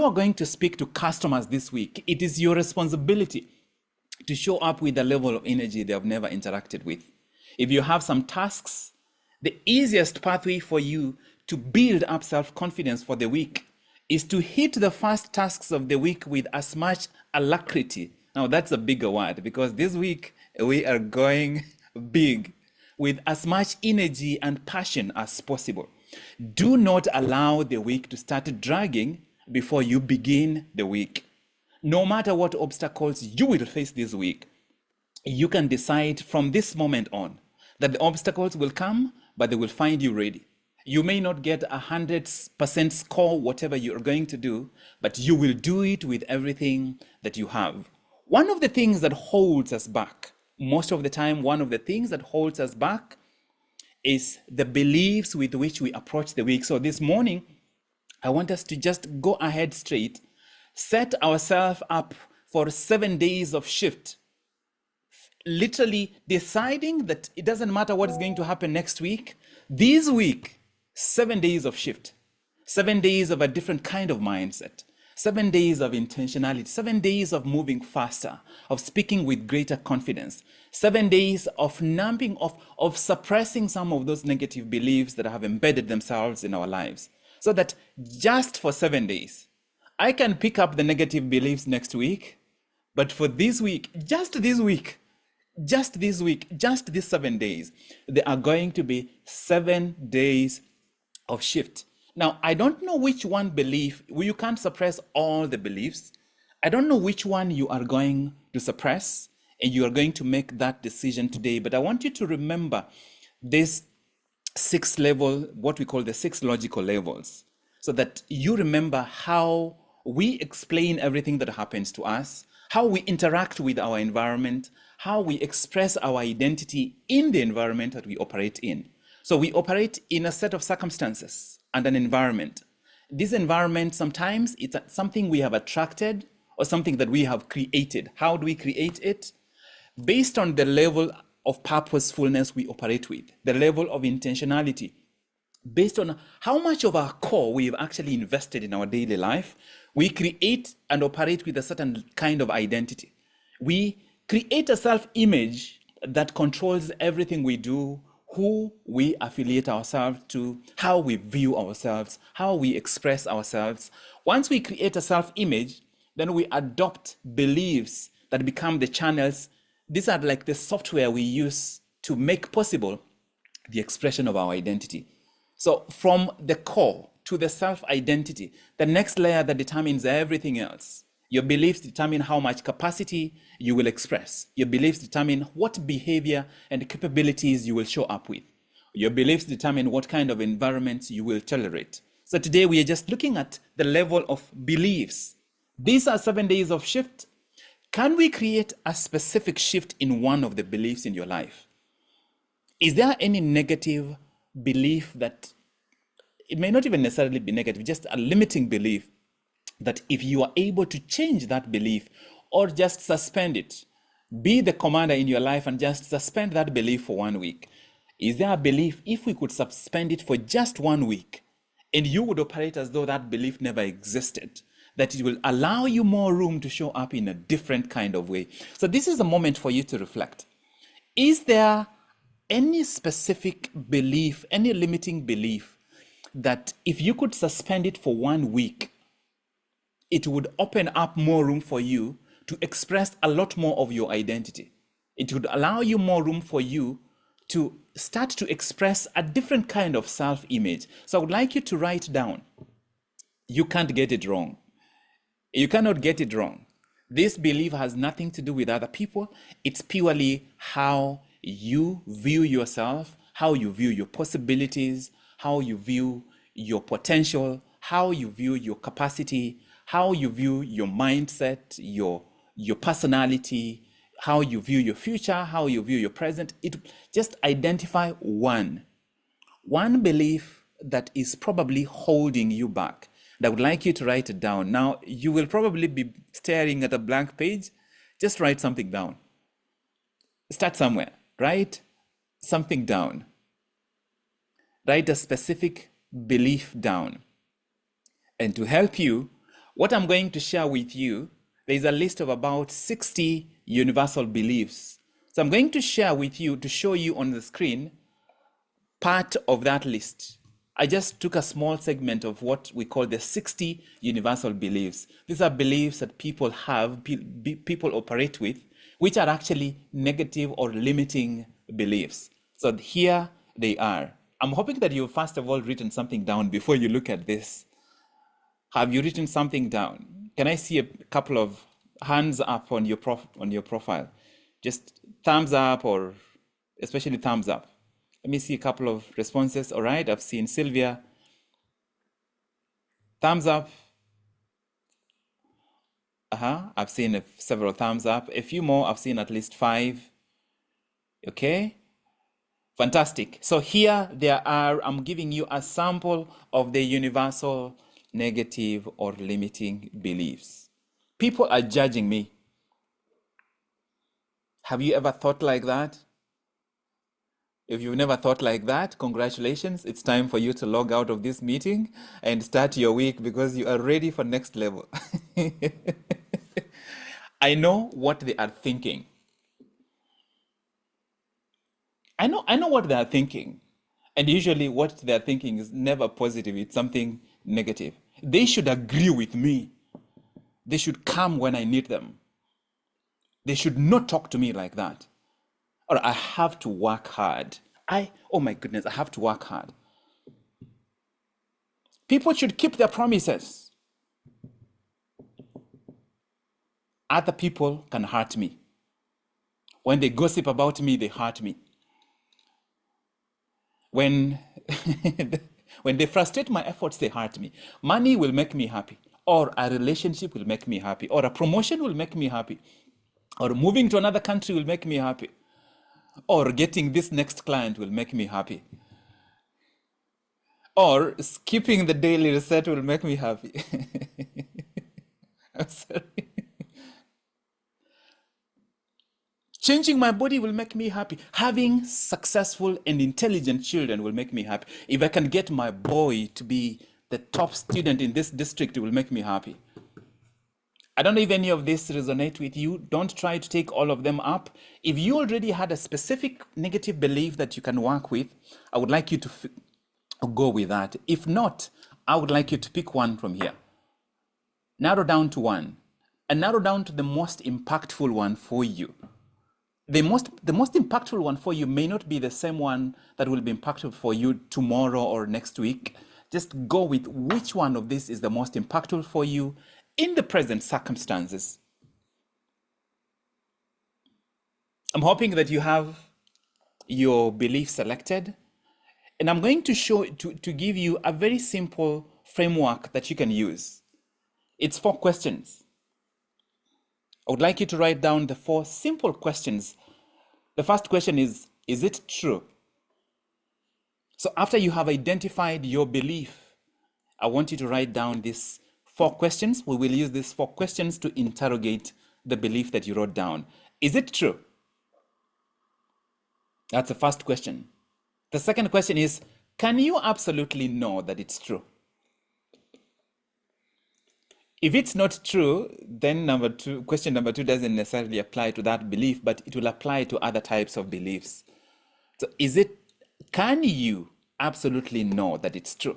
you are going to speak to customers this week, it is your responsibility to show up with a level of energy they have never interacted with. If you have some tasks, the easiest pathway for you to build up self-confidence for the week is to hit the first tasks of the week with as much alacrity. Now that's a bigger word, because this week we are going big, with as much energy and passion as possible. Do not allow the week to start dragging before you begin the week. No matter what obstacles you will face this week, you can decide from this moment on that the obstacles will come, but they will find you ready. You may not get 100% score, whatever you are going to do, but you will do it with everything that you have. One of the things that holds us back, most of the time, one of the things that holds us back is the beliefs with which we approach the week. So this morning, I want us to just go ahead straight, set ourselves up for 7 days of shift, literally deciding that it doesn't matter what is going to happen next week. This week, 7 days of shift, 7 days of a different kind of mindset, 7 days of intentionality, 7 days of moving faster, of speaking with greater confidence, 7 days of numbing, of suppressing some of those negative beliefs that have embedded themselves in our lives. So that just for 7 days, I can pick up the negative beliefs next week, but for this week, just this week, just these 7 days, there are going to be 7 days of shift. Now, I don't know which one belief, you can't suppress all the beliefs. I don't know which one you are going to suppress, and you are going to make that decision today. But I want you to remember this 6 level, what we call the 6 logical levels, so that you remember how we explain everything that happens to us, how we interact with our environment, how we express our identity in the environment that we operate in. So we operate in a set of circumstances and an environment. This environment, sometimes it's something we have attracted or something that we have created. How do we create it? Based on the level of purposefulness we operate with, the level of intentionality, based on how much of our core we've actually invested in our daily life, we create and operate with a certain kind of identity. We create a self-image that controls everything we do, who we affiliate ourselves to, how we view ourselves, how we express ourselves. Once we create a self-image, then we adopt beliefs that become the channels. These are like the software we use to make possible the expression of our identity. So from the core to the self-identity, the next layer that determines everything else. Your beliefs determine how much capacity you will express. Your beliefs determine what behavior and capabilities you will show up with. Your beliefs determine what kind of environment you will tolerate. So today we are just looking at the level of beliefs. These are 7 days of shift. Can we create a specific shift in one of the beliefs in your life? Is there any negative belief that, it may not even necessarily be negative, just a limiting belief, that if you are able to change that belief or just suspend it, be the commander in your life and just suspend that belief for 1 week? Is there a belief, if we could suspend it for just 1 week and you would operate as though that belief never existed, that it will allow you more room to show up in a different kind of way? So this is a moment for you to reflect. Is there any specific belief, any limiting belief, that if you could suspend it for 1 week, it would open up more room for you to express a lot more of your identity? It would allow you more room for you to start to express a different kind of self-image. So I would like you to write down, you can't get it wrong. You cannot get it wrong. This belief has nothing to do with other people. It's purely how you view yourself, how you view your possibilities, how you view your potential, how you view your capacity, how you view your mindset, your personality, how you view your future, how you view your present. It just identify one belief that is probably holding you back. And I would like you to write it down. Now, you will probably be staring at a blank page. Just write something down. Start somewhere. Write something down. Write a specific belief down. And to help you, What I'm going to share with you, there's a list of about 60 universal beliefs. So I'm going to share with you to show you on the screen part of that list. I just took a small segment of what we call the 60 universal beliefs. These are beliefs that people have, people operate with, which are actually negative or limiting beliefs. So here they are. I'm hoping that you've first of all written something down before you look at this. Have you written something down? Can I see a couple of hands up on your profile? Just thumbs up, or especially thumbs up. Let me see a couple of responses. All right, I've seen Sylvia. Thumbs up. I've seen several thumbs up. A few more. I've seen at least 5. Okay. Fantastic. So here there are, I'm giving you a sample of the universal negative or limiting beliefs. People are judging me. Have you ever thought like that? If you've never thought like that, congratulations. It's time for you to log out of this meeting and start your week because you are ready for next level. I know what they are thinking. I know what they are thinking. And usually what they are thinking is never positive. It's something negative. They should agree with me. They should come when I need them. They should not talk to me like that. Or I have to work hard. Oh my goodness, I have to work hard. People should keep their promises. Other people can hurt me. When they gossip about me, they hurt me. When when they frustrate my efforts, they hurt me. Money will make me happy, or a relationship will make me happy, or a promotion will make me happy, or moving to another country will make me happy, or getting this next client will make me happy, or skipping the daily reset will make me happy. I'm sorry. Changing my body will make me happy. Having successful and intelligent children will make me happy. If I can get my boy to be the top student in this district, it will make me happy. I don't know if any of this resonate with you. Don't try to take all of them up. If you already had a specific negative belief that you can work with, I would like you to go with that. If not, I would like you to pick one from here. Narrow down to one, and narrow down to the most impactful one for you. The most impactful one for you may not be the same one that will be impactful for you tomorrow or next week. Just go with which one of these is the most impactful for you in the present circumstances. I'm hoping that you have your belief selected, and I'm going to give you a very simple framework that you can use. It's 4 questions. I would like you to write down the 4 simple questions. The first question is it true? So after you have identified your belief, I want you to write down these 4 questions. We will use these 4 questions to interrogate the belief that you wrote down. Is it true? That's the first question. The second question is, can you absolutely know that it's true? If it's not true, then question number 2 doesn't necessarily apply to that belief, but it will apply to other types of beliefs. So can you absolutely know that it's true?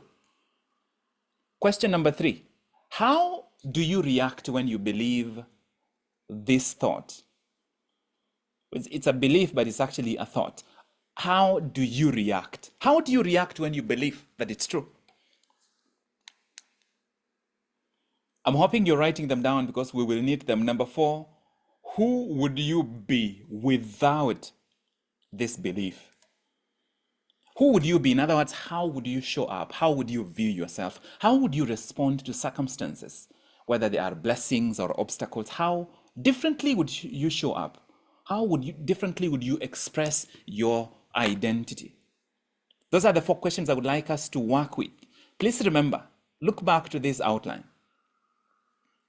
Question number 3, how do you react when you believe this thought? It's a belief, but it's actually a thought. How do you react? How do you react when you believe that it's true? I'm hoping you're writing them down because we will need them. Number 4, who would you be without this belief? Who would you be? In other words, how would you show up? How would you view yourself? How would you respond to circumstances, whether they are blessings or obstacles? How differently would you show up? How differently would you express your identity? Those are the 4 questions I would like us to work with. Please remember, look back to this outline.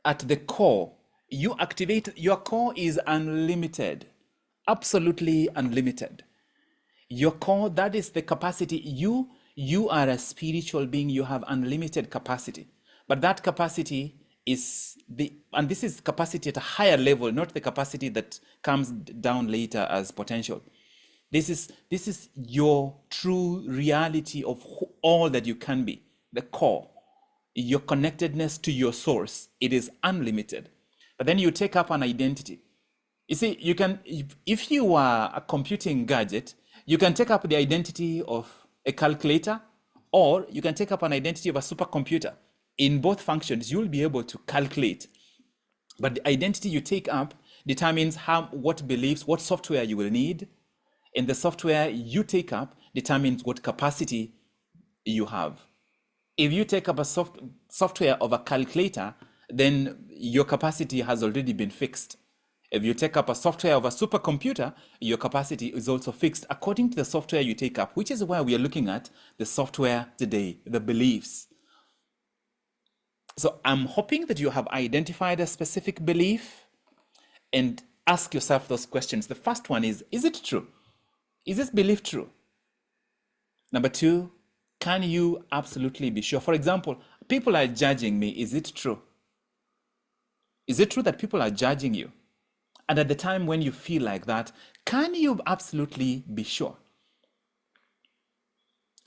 At the core, your core is unlimited, absolutely unlimited. Your core, that is the capacity. You are a spiritual being. You have unlimited capacity, but that capacity and this is capacity at a higher level, not the capacity that comes down later as potential. This is your true reality of all that you can be, the core, your connectedness to your source. It is unlimited. But then you take up an identity. You see, you can, if you are a computing gadget, you can take up the identity of a calculator, or you can take up an identity of a supercomputer. In both functions, you'll be able to calculate. But the identity you take up determines what beliefs, what software you will need, and the software you take up determines what capacity you have. If you take up a software of a calculator, then your capacity has already been fixed. If you take up a software of a supercomputer, your capacity is also fixed according to the software you take up, which is why we are looking at the software today, the beliefs. So I'm hoping that you have identified a specific belief and ask yourself those questions. The first one is it true? Is this belief true? Number two, can you absolutely be sure? For example, people are judging me. Is it true? Is it true that people are judging you? And at the time when you feel like that, can you absolutely be sure?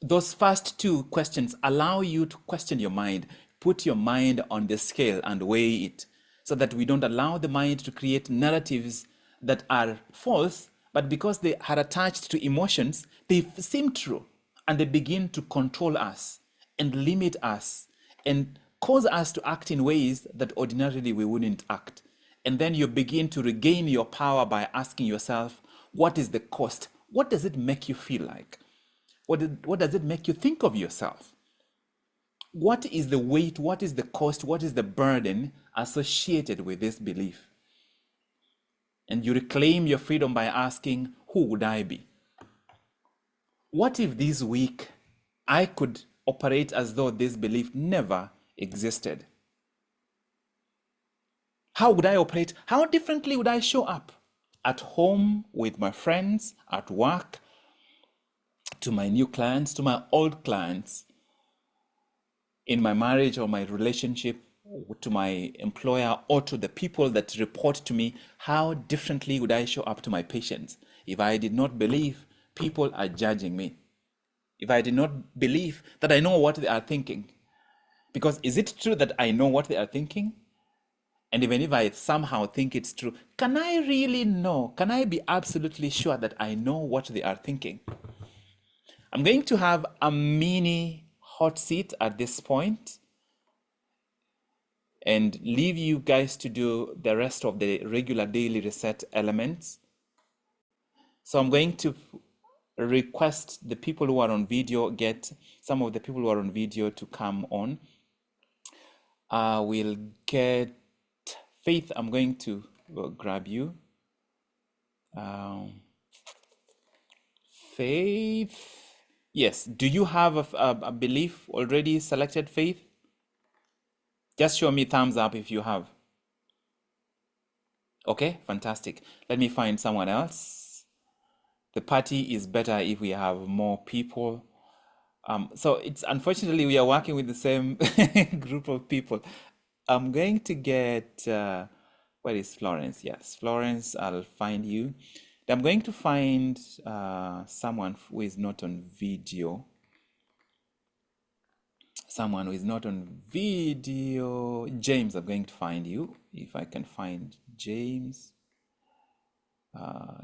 Those first two questions allow you to question your mind, put your mind on the scale and weigh it, so that we don't allow the mind to create narratives that are false, but because they are attached to emotions, they seem true, and they begin to control us and limit us and cause us to act in ways that ordinarily we wouldn't act. And then you begin to regain your power by asking yourself, what is the cost? What does it make you feel like? What does it make you think of yourself? What is the weight? What is the cost? What is the burden associated with this belief? And you reclaim your freedom by asking, who would I be? What if this week I could operate as though this belief never existed? How would I operate? How differently would I show up? At home, with my friends, at work, to my new clients, to my old clients, in my marriage or my relationship, to my employer, or to the people that report to me. How differently would I show up to my patients if I did not believe people are judging me? If I did not believe that I know what they are thinking? Because is it true that I know what they are thinking? And even if I somehow think it's true, can I really know? Can I be absolutely sure that I know what they are thinking? I'm going to have a mini hot seat at this point and leave you guys to do the rest of the regular daily reset elements. So I'm going to request the people who are on video, get some of the people who are on video to come on. We'll get Faith. I'm going to grab you. Faith. Yes. Do you have a belief already selected, Faith? Just show me thumbs up if you have. Okay, fantastic. Let me find someone else. The party is better if we have more people. So it's unfortunately we are working with the same group of people. I'm going to get where is Florence? Yes, Florence, I'll find you. I'm going to find someone who is not on video. Someone who is not on video. James, I'm going to find you. If I can find James.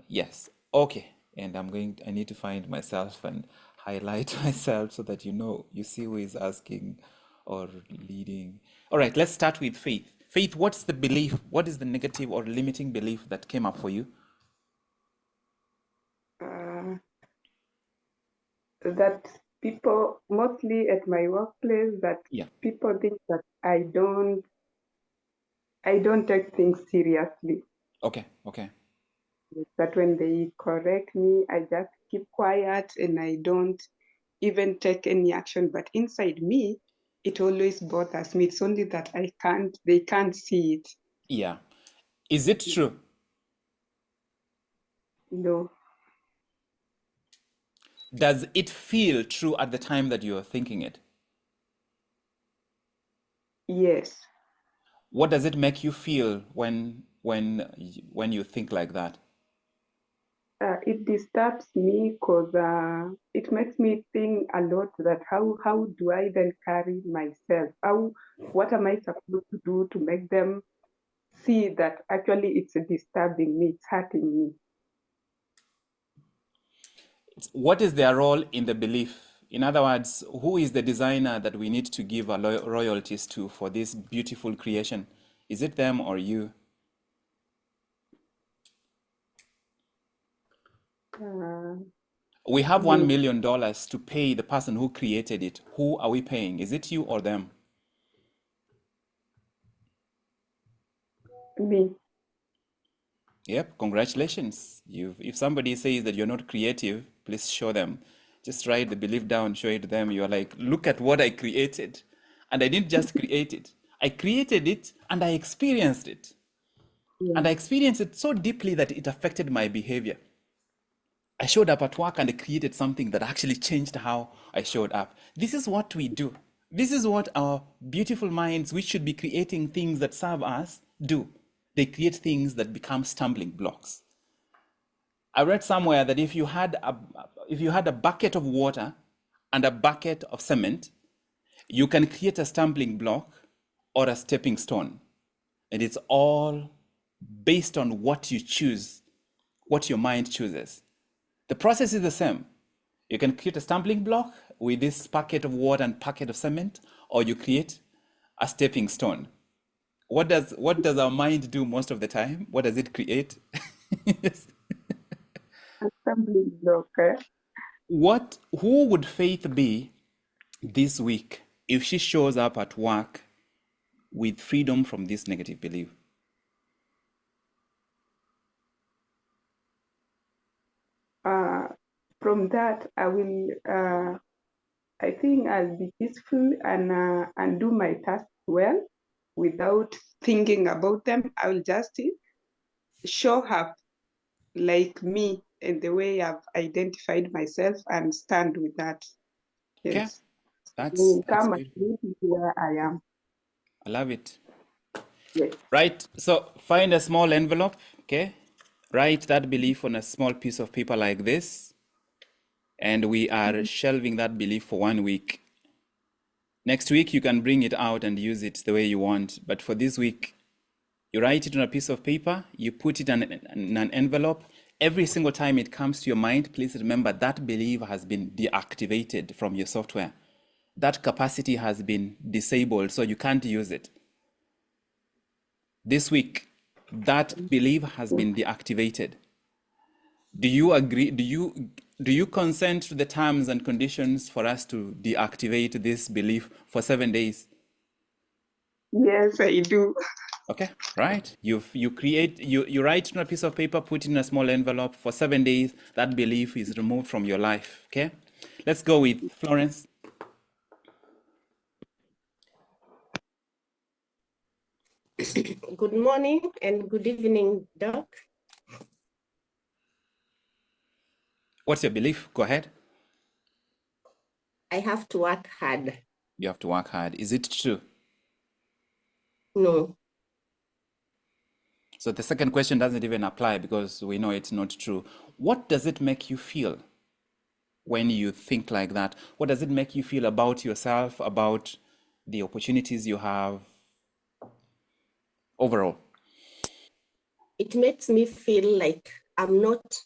Yes, okay. And I need to find myself and highlight myself so that you see who is asking or leading. All right, let's start with Faith. Faith, what's the belief? What is the negative or limiting belief that came up for you? That people, mostly at my workplace, that Yeah. people think that I don't take things seriously. Okay, okay. That when they correct me, I just keep quiet and I don't even take any action. But inside me, it always bothers me. It's only that they can't see it. Yeah. Is it true? No, Does it feel true at the time that you're thinking it? yes. What does it make you feel when you think like that? It disturbs me because it makes me think a lot that how do I then carry myself? What am I supposed to do to make them see that actually it's disturbing me, it's hurting me? What is their role in the belief? In other words, who is the designer that we need to give our royalties to for this beautiful creation? Is it them or you? Uh, We have $1 me, million to pay the person who created it. Who are we paying? Is it you or them? me. Yep, congratulations. If somebody says that you're not creative, please show them. Just write the belief down, show it to them. You're like, look at what I created. And I didn't just create it. I created it and I experienced it. And Yeah. I experienced it so deeply that it affected my behavior. I showed up at work and I created something that actually changed how I showed up. This is what we do. This is what our beautiful minds, which should be creating things that serve us, do. They create things that become stumbling blocks. I read somewhere that if you had a bucket of water and a bucket of cement, you can create a stumbling block or a stepping stone. And it's all based on what you choose, what your mind chooses. The process is the same. You can create a stumbling block with this packet of water and packet of cement, or you create a stepping stone. What does our mind do most of the time? What does it create? Assembly block. Who would Faith be this week if she shows up at work with freedom from this negative belief? Uh, from that, I think I'll be peaceful and do my tasks well without thinking about them. I will just show up like me in the way I've identified myself and stand with that. Okay, Yes. that's Will that's come and good. meet me where I am. I love it. Yes. Right. So find a small envelope. Okay. Write that belief on a small piece of paper like this, and we are shelving that belief for 1 week. Next week, you can bring it out and use it the way you want. But for this week, you write it on a piece of paper, you put it in an envelope. Every single time it comes to your mind, please remember that belief has been deactivated from your software. That capacity has been disabled, so you can't use it. This week, that belief has been deactivated. Do you agree? Do you consent to the terms and conditions for us to deactivate this belief for 7 days? Yes, I do. Okay, right. You write on a piece of paper, put it in a small envelope for 7 days. That belief is removed from your life. Okay, let's go with Florence. Good morning and good evening, Doc. What's your belief? Go ahead. I have to work hard. You have to work hard. Is it true? No, So the second question doesn't even apply because we know it's not true. What does it make you feel when you think like that? What does it make you feel about yourself, about the opportunities you have overall? it makes me feel like I'm not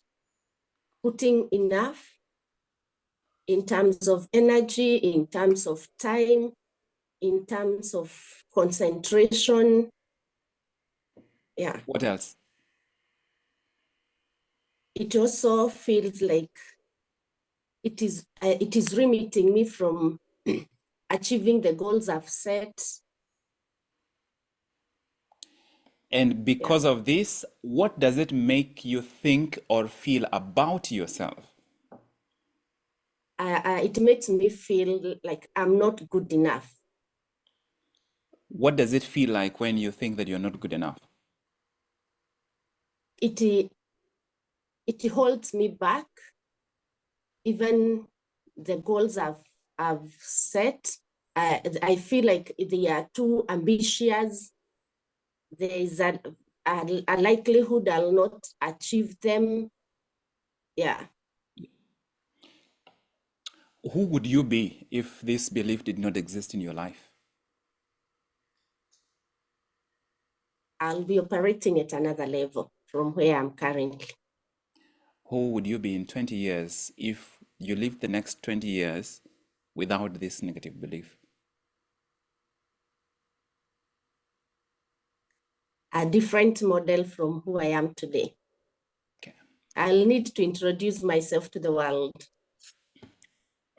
putting enough in terms of energy, in terms of time, in terms of concentration. Yeah, What else? it also feels like it is limiting me from achieving the goals I've set. And Yeah. because of this, what does it make you think or feel about yourself? It makes me feel like I'm not good enough. What does it feel like when you think that you're not good enough? It holds me back. Even the goals I've set, I feel like they are too ambitious. there is a likelihood I'll not achieve them. Yeah. Who would you be if this belief did not exist in your life? I'll be operating at another level from where I'm currently. Who would you be in 20 years if you lived the next 20 years without this negative belief? A different model from who I am today. Okay. I'll need to introduce myself to the world.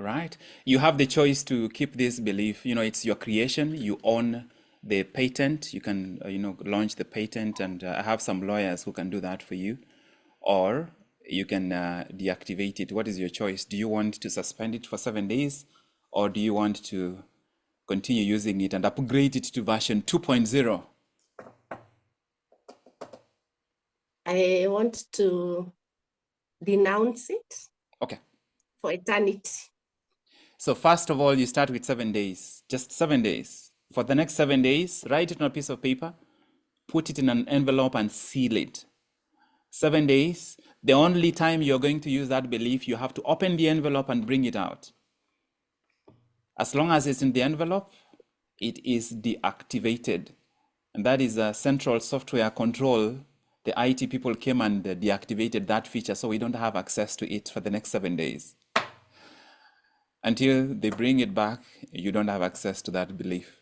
Right? You have the choice to keep this belief. It's your creation. You own the patent. You can, launch the patent, and I have some lawyers who can do that for you. Or you can deactivate it. What is your choice? Do you want to suspend it for 7 days, or do you want to continue using it and upgrade it to version 2.0? I want to denounce it Okay. for eternity. So first of all, you start with 7 days, just 7 days. For the next 7 days, write it on a piece of paper, put it in an envelope and seal it. 7 days, the only time you're going to use that belief, you have to open the envelope and bring it out. As long as it's in the envelope, it is deactivated. And that is a central software control. The IT people came and deactivated that feature, so we don't have access to it for the next 7 days. Until they bring it back, you don't have access to that belief.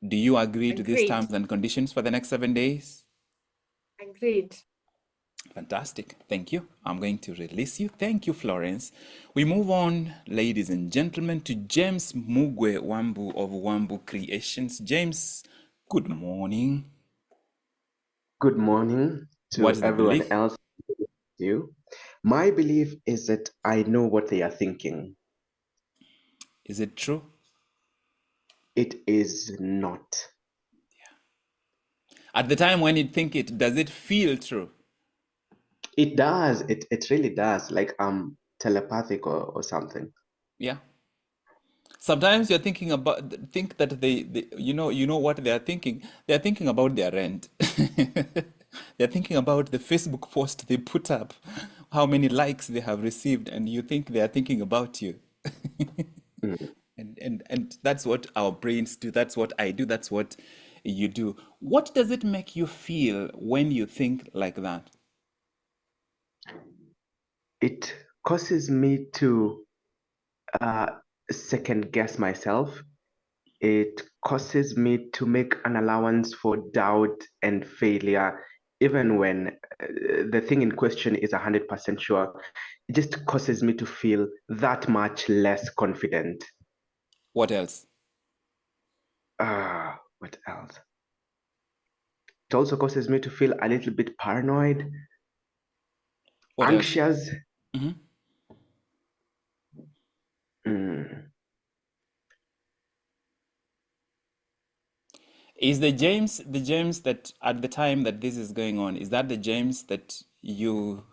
Do you agree to these Agreed. terms and conditions for the next 7 days? Agreed. Fantastic. Thank you. I'm going to release you. Thank you, Florence. We move on, ladies and gentlemen, to James Mugwe Wambu of Wambu Creations. James, good morning. Good morning What to is the everyone belief? else. You. My belief is that I know what they are thinking. Is it true? It is not. At the time when you think it, does it feel true? It does. It really does. Like telepathic or something. Yeah. Sometimes you're thinking about, think that they you know what they are thinking. They're thinking about their rent. They're thinking about the Facebook post they put up, how many likes they have received, and you think they are thinking about you. Mm. And that's what our brains do. That's what I do. That's what you do. What does it make you feel when you think like that? It causes me to second guess myself. It causes me to make an allowance for doubt and failure, even when the thing in question is 100% sure. It just causes me to feel that much less confident. What else? What else? It also causes me to feel a little bit paranoid, What else? anxious. hmm Mm. Is the James that at the time that this is going on, is that the James that you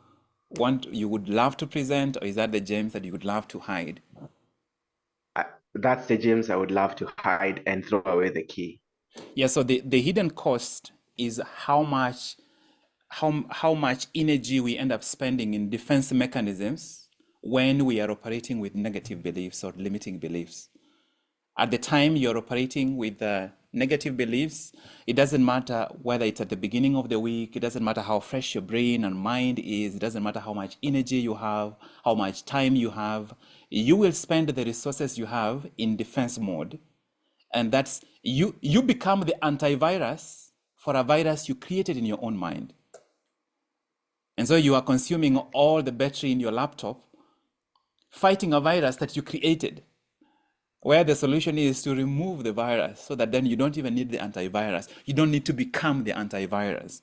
would love to present, or is that the James that you would love to hide? That's the James I would love to hide and throw away the key. Yeah, so the hidden cost is how much energy we end up spending in defense mechanisms when we are operating with negative beliefs or limiting beliefs. At the time you're operating with negative beliefs, it doesn't matter whether it's at the beginning of the week, it doesn't matter how fresh your brain and mind is, it doesn't matter how much energy you have, how much time you have, you will spend the resources you have in defense mode. And that's you become the antivirus for a virus you created in your own mind. And so you are consuming all the battery in your laptop, fighting a virus that you created, where the solution is to remove the virus so that then you don't even need the antivirus. You don't need to become the antivirus.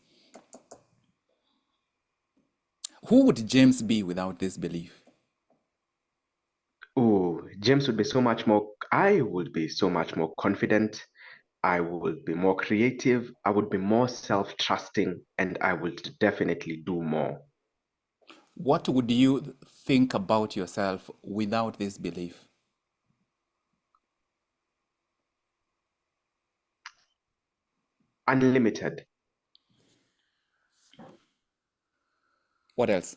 Who would James be without this belief? Oh, James would be so much more, I would be so much more confident. I would be more creative. I would be more self-trusting, and I would definitely do more. What would you think about yourself without this belief? unlimited. What else?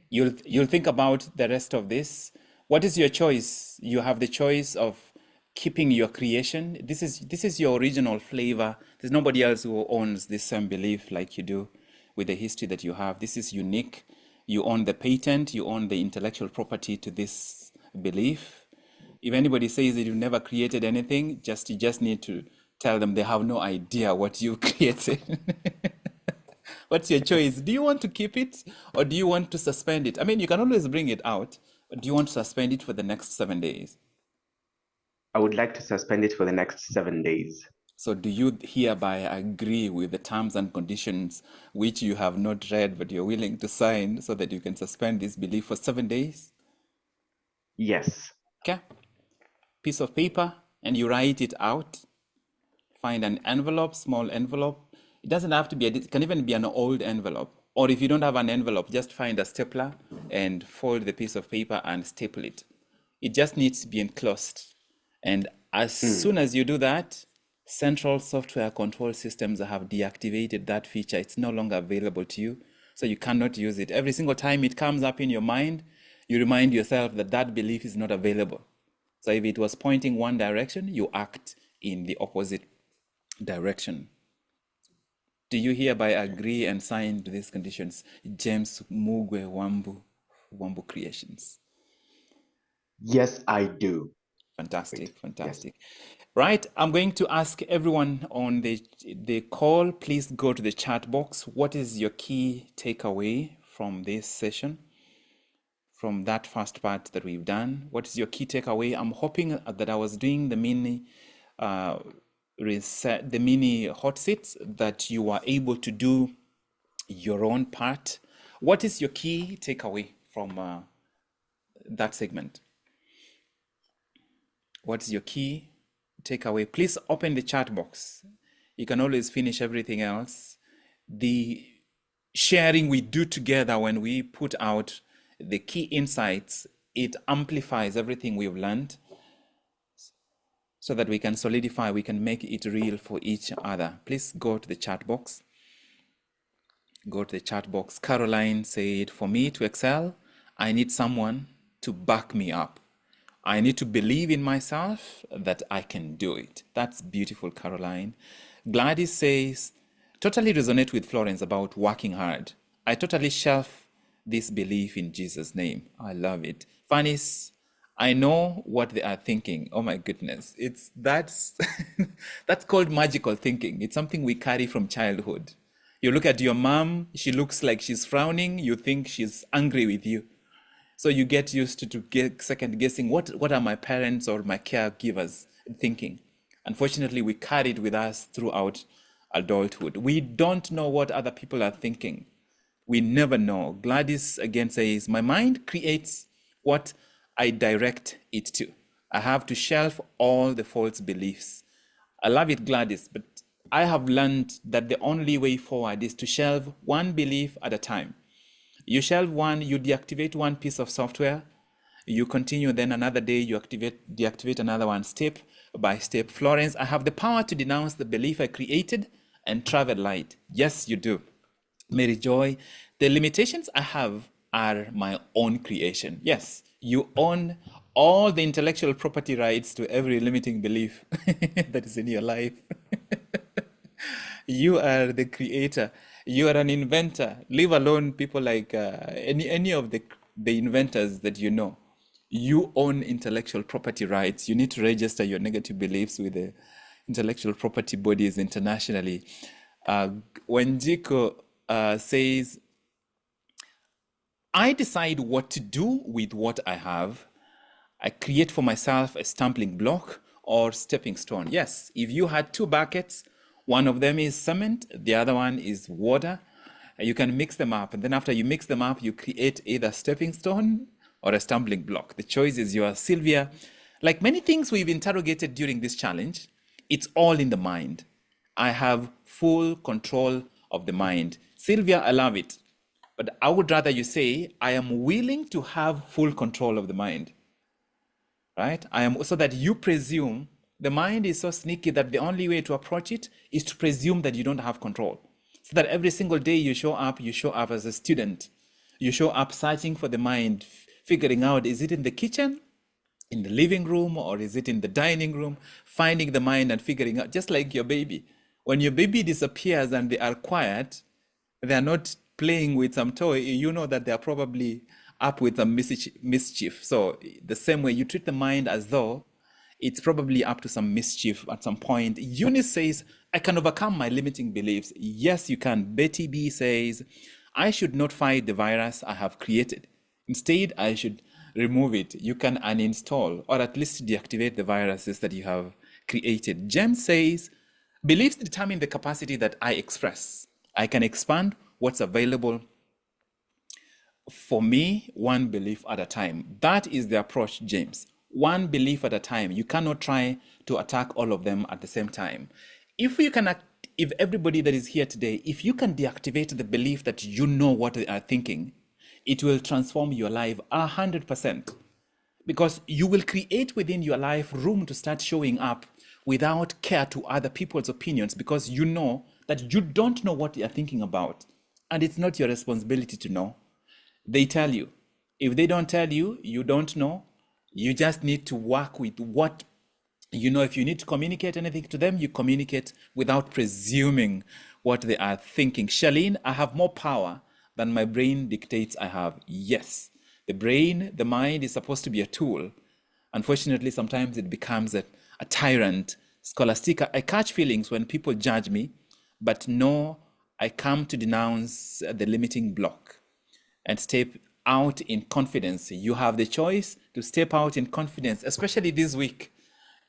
You'll think about the rest of this. What is your choice? You have the choice of keeping your creation. This is your original flavor. There's nobody else who owns this same belief like you do with the history that you have. This is unique. You own the patent, you own the intellectual property to this belief. If anybody says that you've never created anything, you just need to tell them they have no idea what you created. What's your choice? Do you want to keep it or do you want to suspend it? I mean, you can always bring it out, but do you want to suspend it for the next 7 days? I would like to suspend it for the next 7 days. So do you hereby agree with the terms and conditions which you have not read, but you're willing to sign so that you can suspend this belief for 7 days? Yes. Okay. Piece of paper and you write it out. Find an envelope, small envelope. It doesn't have to be, it can even be an old envelope. Or if you don't have an envelope, just find a stapler and fold the piece of paper and staple it. It just needs to be enclosed. And as soon as you do that, central software control systems have deactivated that feature. It's no longer available to you, so you cannot use it. Every single time it comes up in your mind, you remind yourself that that belief is not available. So if it was pointing one direction, you act in the opposite direction. Do you hereby agree and sign to these conditions? James Mugwe Wambu Creations. Yes, I do. Fantastic, fantastic. Yes. Right, I'm going to ask everyone on the call, please go to the chat box. What is your key takeaway from this session? From that first part that we've done, what is your key takeaway? I'm hoping that I was doing the mini reset, the mini hot seats, that you are able to do your own part. What is your key takeaway from that segment? What is your key takeaway? Please open the chat box. You can always finish everything else. The sharing we do together when we put out the key insights, it amplifies everything we've learned so that we can solidify, we can make it real for each other. Please go to the chat box. Go to the chat box. Caroline said, for me to excel, I need someone to back me up. I need to believe in myself that I can do it. That's beautiful, Caroline. Gladys says, totally resonate with Florence about working hard. I totally shelf this belief in Jesus' name. I love it. Fanis, I know what they are thinking. Oh my goodness. That's called magical thinking. It's something we carry from childhood. You look at your mom, she looks like she's frowning, you think she's angry with you. So you get used to get second guessing, what are my parents or my caregivers thinking? Unfortunately, we carry it with us throughout adulthood. We don't know what other people are thinking. We never know. Gladys again says, my mind creates what I direct it to. I have to shelf all the false beliefs. I love it, Gladys, but I have learned that the only way forward is to shelve one belief at a time. You shelve one, you deactivate one piece of software, you continue, then another day you deactivate another one step by step. Florence, I have the power to denounce the belief I created and travel light. Yes, you do. Mary Joy, the limitations I have are my own creation. Yes, you own all the intellectual property rights to every limiting belief that is in your life. You are the creator. You are an inventor. Leave alone people like any of the inventors that you know. You own intellectual property rights. You need to register your negative beliefs with the intellectual property bodies internationally. When Jiko says, I decide what to do with what I have. I create for myself a stumbling block or stepping stone. Yes, if you had two buckets, one of them is cement, the other one is water, you can mix them up. And then after you mix them up, you create either stepping stone or a stumbling block. The choice is yours. Sylvia, like many things we've interrogated during this challenge, it's all in the mind. I have full control of the mind. Sylvia, I love it. But I would rather you say, I am willing to have full control of the mind, right? So that you presume the mind is so sneaky that the only way to approach it is to presume that you don't have control. So that every single day you show up as a student. You show up searching for the mind, figuring out, is it in the kitchen, in the living room, or is it in the dining room? Finding the mind and figuring out, just like your baby. When your baby disappears and they are quiet, they're not playing with some toy, you know that they're probably up with some mischief. So the same way you treat the mind as though it's probably up to some mischief at some point. Eunice says, I can overcome my limiting beliefs. Yes, you can. Betty B says, I should not fight the virus I have created. Instead, I should remove it. You can uninstall or at least deactivate the viruses that you have created. Jen says, beliefs determine the capacity that I express. I can expand what's available for me, one belief at a time. That is the approach, James. One belief at a time. You cannot try to attack all of them at the same time. If everybody that is here today, if you can deactivate the belief that you know what they are thinking, it will transform your life 100%. Because you will create within your life room to start showing up without care to other people's opinions, because you know that you don't know what you're thinking about. And it's not your responsibility to know. They tell you. If they don't tell you, you don't know. You just need to work with what you know. If you need to communicate anything to them, you communicate without presuming what they are thinking. Charlene, I have more power than my brain dictates I have. Yes, the brain, the mind is supposed to be a tool. Unfortunately, sometimes it becomes a tyrant. Scholastica, I catch feelings when people judge me, but no, I come to denounce the limiting block and step out in confidence. You have the choice to step out in confidence, especially this week.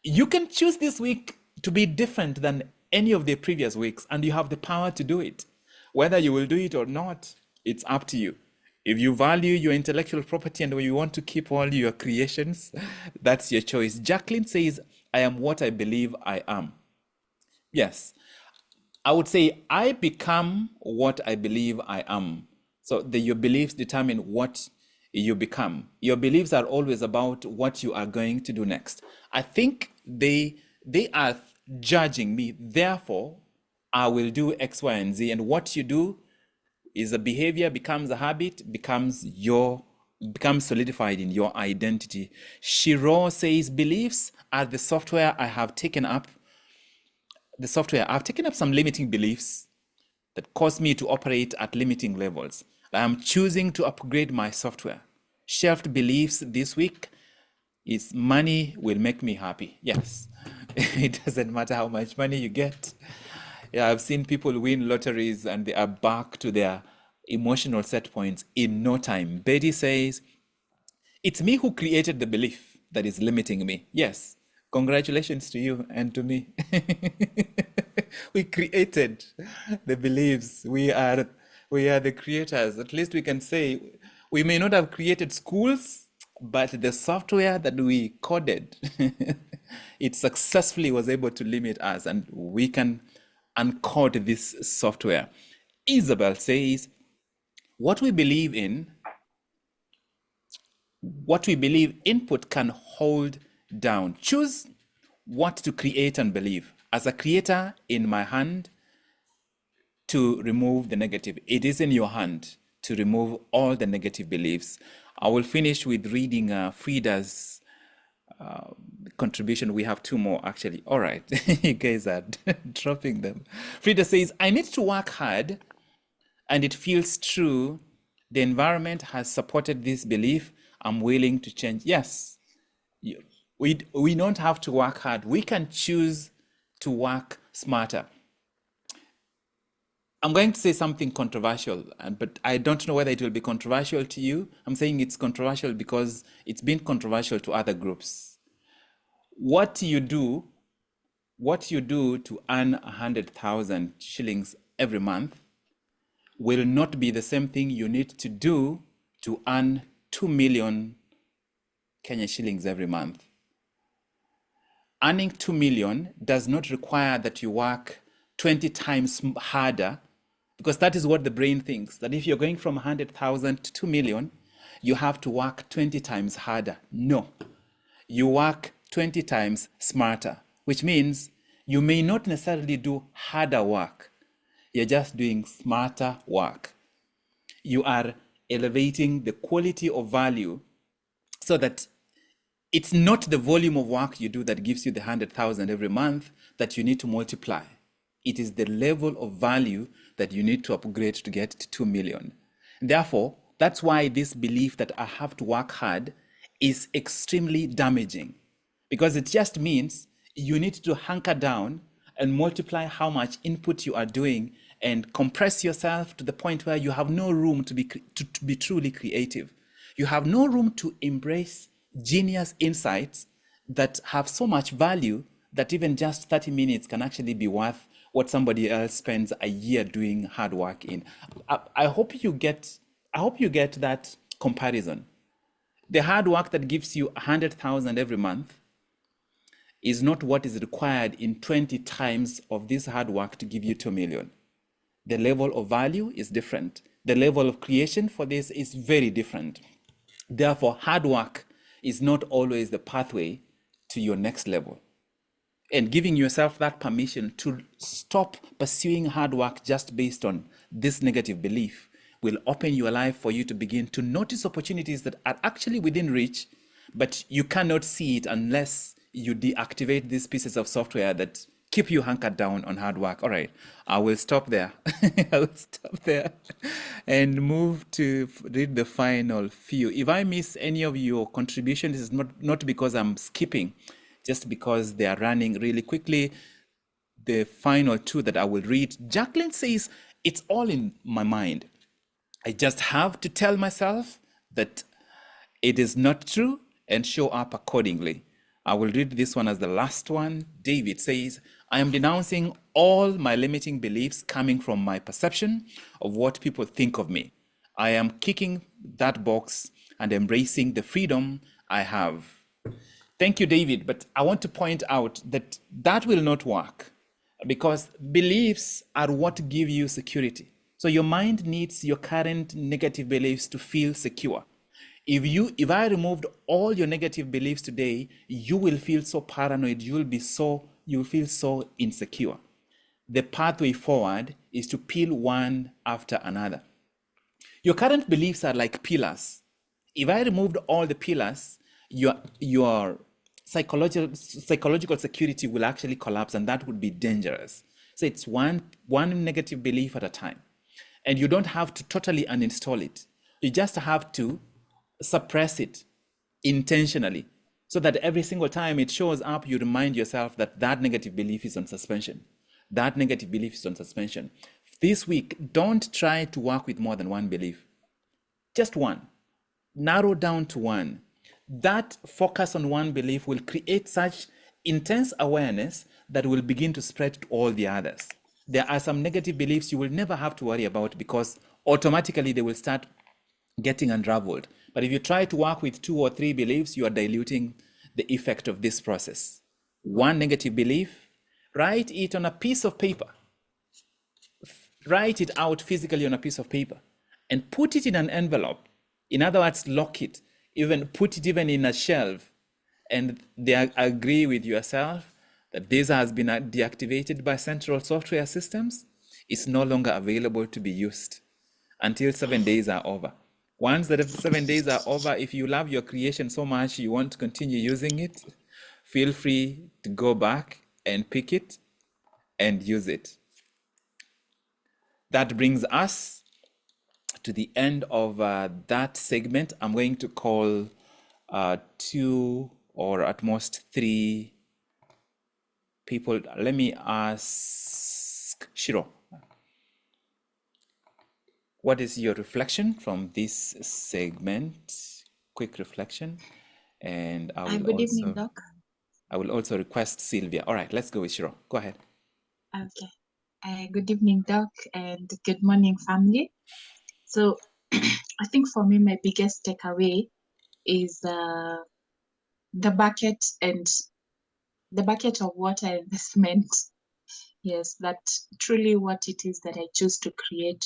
You can choose this week to be different than any of the previous weeks, and you have the power to do it. Whether you will do it or not, it's up to you. If you value your intellectual property and you want to keep all your creations, that's your choice. Jacqueline says, I am what I believe I am. Yes, I would say I become what I believe I am. So your beliefs determine what you become. Your beliefs are always about what you are going to do next. I think they are judging me, therefore I will do X, Y, and Z. And what you do is a behavior, becomes a habit, becomes solidified in your identity. Shiro says, beliefs are the software I have taken up. I've taken up some limiting beliefs that cause me to operate at limiting levels. I am choosing to upgrade my software. Shelved beliefs this week is money will make me happy. Yes, it doesn't matter how much money you get. Yeah, I've seen people win lotteries and they are back to their emotional set points in no time. Betty says, it's me who created the belief that is limiting me. Yes, congratulations to you and to me. We created the beliefs. We are the creators. At least we can say we may not have created schools, but the software that we coded, it successfully was able to limit us, and we can uncode this software. Isabel says, what we believe input can hold down. Choose what to create and believe. As a creator, in my hand to remove the negative. It is in your hand to remove all the negative beliefs. I will finish with reading Frida's contribution. We have two more actually. All right, you guys are dropping them. Frida says, I need to work hard and it feels true. The environment has supported this belief. I'm willing to change. Yes, we don't have to work hard. We can choose to work smarter. I'm going to say something controversial, but I don't know whether it will be controversial to you. I'm saying it's controversial because it's been controversial to other groups. What you do to earn 100,000 shillings every month will not be the same thing you need to do to earn 2 million Kenya shillings every month. Earning 2 million does not require that you work 20 times harder Because that is what the brain thinks, that if you're going from 100,000 to 2 million, you have to work 20 times harder. No, you work 20 times smarter, which means you may not necessarily do harder work. You're just doing smarter work. You are elevating the quality of value so that it's not the volume of work you do that gives you the 100,000 every month that you need to multiply. It is the level of value that you need to upgrade to get to 2 million. Therefore, that's why this belief that I have to work hard is extremely damaging, because it just means you need to hunker down and multiply how much input you are doing and compress yourself to the point where you have no room to be truly creative. You have no room to embrace genius insights that have so much value that even just 30 minutes can actually be worth what somebody else spends a year doing hard work in. I hope you get that comparison. The hard work that gives you 100,000 every month is not what is required in 20 times of this hard work to give you 2 million. The level of value is different. The level of creation for this is very different. Therefore, hard work is not always the pathway to your next level. And giving yourself that permission to stop pursuing hard work just based on this negative belief will open your life for you to begin to notice opportunities that are actually within reach, but you cannot see it unless you deactivate these pieces of software that keep you hunkered down on hard work. All right, I will stop there. I will stop there and move to read the final few. If I miss any of your contributions, it's not because I'm skipping, just because they are running really quickly. The final two that I will read, Jacqueline says, it's all in my mind. I just have to tell myself that it is not true and show up accordingly. I will read this one as the last one. David says, I am denouncing all my limiting beliefs coming from my perception of what people think of me. I am kicking that box and embracing the freedom I have. Thank you, David. But I want to point out that that will not work, because beliefs are what give you security. So your mind needs your current negative beliefs to feel secure. If I removed all your negative beliefs today, you will feel so paranoid, you will feel so insecure. The pathway forward is to peel one after another. Your current beliefs are like pillars. If I removed all the pillars, your psychological security will actually collapse, and that would be dangerous. So it's one negative belief at a time. And you don't have to totally uninstall it. You just have to suppress it intentionally, so that every single time it shows up, you remind yourself that that negative belief is on suspension. That negative belief is on suspension. This week, don't try to work with more than one belief. Just one. Narrow down to one. That focus on one belief will create such intense awareness that will begin to spread to all the others. There are some negative beliefs you will never have to worry about, because automatically they will start getting unraveled. But if you try to work with 2 or 3 beliefs, you are diluting the effect of this process. One negative belief, write it on a piece of paper. Write it out physically on a piece of paper and put it in an envelope. In other words, lock it, even put it even in a shelf, and they agree with yourself that this has been deactivated by central software systems. It's no longer available to be used until 7 days are over. Once the 7 days are over, if you love your creation so much you want to continue using it, feel free to go back and pick it and use it. That brings us to the end of that segment. I'm going to call 2 or at most 3 people. Let me ask Shiro, what is your reflection from this segment? Quick reflection. And Good evening, Doc. I will also request Sylvia. All right, let's go with Shiro. Go ahead. Okay. Good evening, Doc, and good morning, family. So I think for me, my biggest takeaway is the bucket of water and the cement. Yes, that truly what it is that I choose to create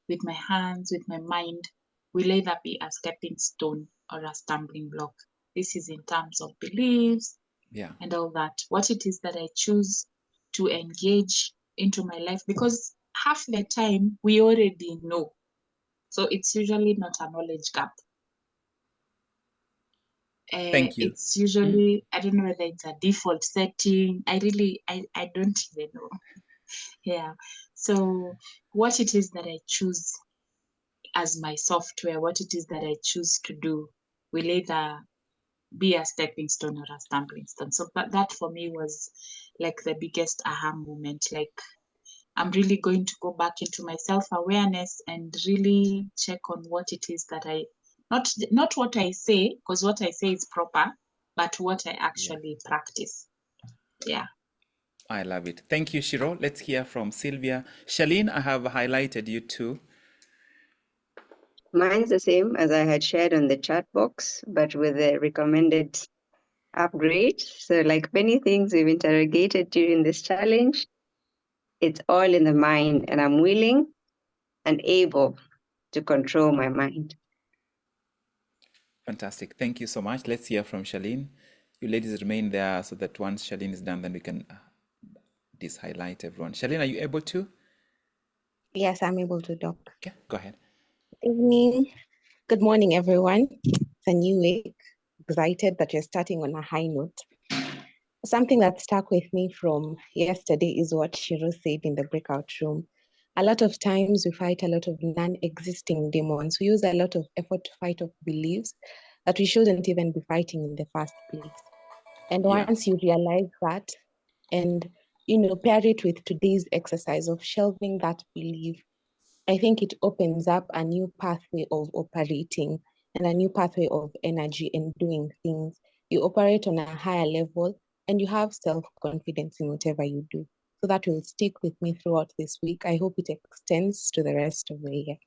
with my hands, with my mind, will either be a stepping stone or a stumbling block. This is in terms of beliefs Yeah. and all that. What it is that I choose to engage into my life, because half the time we already know. So it's usually not a knowledge gap. Thank you. It's usually, I don't know whether it's a default setting. I don't even know. Yeah. So what it is that I choose as my software, what it is that I choose to do will either be a stepping stone or a stumbling stone. So that for me was like the biggest aha moment. Like I'm really going to go back into my self-awareness and really check on what it is that not what I say, because what I say is proper, but what I actually practice. Yeah. I love it. Thank you, Shiro. Let's hear from Sylvia. Charlene, I have highlighted you too. Mine's the same as I had shared on the chat box, but with the recommended upgrade. So, like many things we've interrogated during this challenge, it's all in the mind, and I'm willing and able to control my mind. Fantastic. Thank you so much. Let's hear from Charlene. You ladies remain there so that once Charlene is done, then we can highlight everyone. Charlene, are you able to? Yes, I'm able to, Doc. Okay, go ahead. Evening. Good morning, everyone. It's a new week. Excited that you're starting on a high note. Something that stuck with me from yesterday is what Shiro said in the breakout room. A lot of times we fight a lot of non-existing demons. We use a lot of effort to fight off beliefs that we shouldn't even be fighting in the first place. And Yeah. once you realize that and pair it with today's exercise of shelving that belief, I think it opens up a new pathway of operating and a new pathway of energy and doing things. You operate on a higher level and you have self-confidence in whatever you do. So that will stick with me throughout this week. I hope it extends to the rest of the year.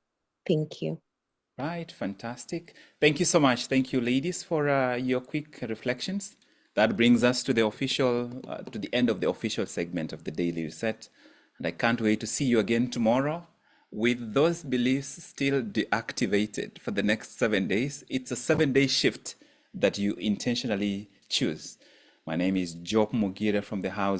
Thank you. Right, fantastic. Thank you so much. Thank you, ladies, for your quick reflections. That brings us to the to the end of the official segment of the Daily Reset. And I can't wait to see you again tomorrow with those beliefs still deactivated for the next 7 days. It's a 7-day shift that you intentionally choose. My name is Job Mogire from the house